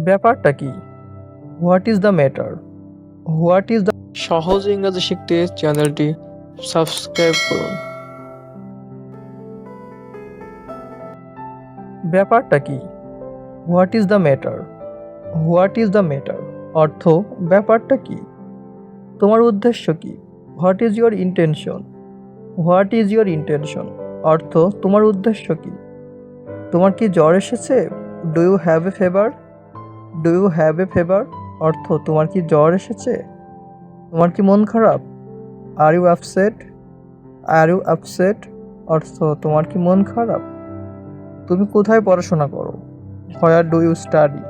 ব্যাপারটা কি? What is the matter? What is the সহজ ইংরেজি শিখতে চ্যানেলটি সাবস্ক্রাইব করুন। ব্যাপারটা কি? What is the matter? What is the matter অর্থ ব্যাপারটা কি? তোমার উদ্দেশ্য কি? What is your intention? What is your intention অর্থ তোমার উদ্দেশ্য কি? তোমার কি জ্বর এসেছে? Do you have a fever? Do you have a fever অর্থ তোমার কি জ্বর এসেছে? তোমার কি মন খারাপ? Are you upset? R you upset অর্থ তোমার কি মন খারাপ? তুমি কোথায় পড়াশোনা করো? Where do you study?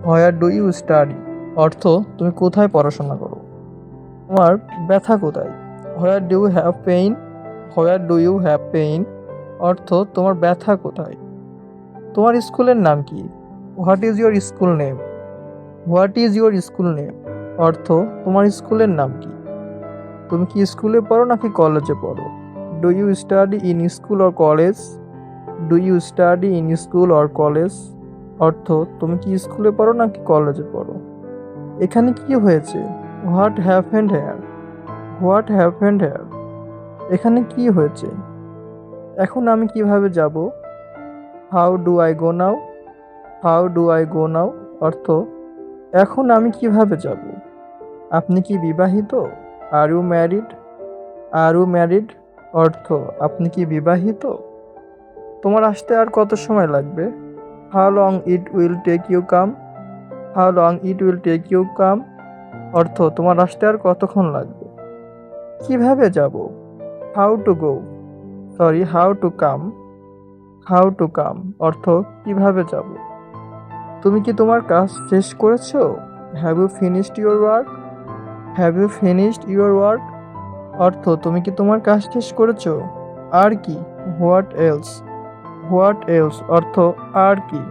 Where do you study অর্থ তুমি কোথায় পড়াশোনা করো? তোমার ব্যথা কোথায়? Where do you have pain? Where do you have pain অর্থ তোমার ব্যথা কোথায়? তোমার স্কুলের নাম কি? What is your school name? What is your school name অর্থ তোমার স্কুলের নাম কি? তুমি কি স্কুলে পড়ো নাকি কলেজে পড়ো? Do you study in school or college? Do you study in school or college অর্থ তুমি কি স্কুলে পড়ো নাকি কলেজে পড়ো? এখানে কি হয়েছে? What happened here? What happened here এখানে কি হয়েছে? এখন আমি কিভাবে যাব? How do I go now? How do I go now অর্থ এখন আমি কিভাবে যাব? আপনি কি বিবাহিত? Are you married? Are you married অর্থ আপনি কি বিবাহিত? তোমার আসতে আর কত সময় লাগবে? How long it will take you come? How long it will take you come অর্থ তোমার আসতে আর কতক্ষণ লাগবে? কিভাবে যাব? How to go? How to come? How to come অর্থ কিভাবে যাব? তুমি কি তোমার কাজ শেষ করেছো? Have you finished your work? Have you finished your work অর্থ তুমি কি তোমার কাজ শেষ করেছো? আর কি? What else? হোয়াট এলস অর্থ আর কি?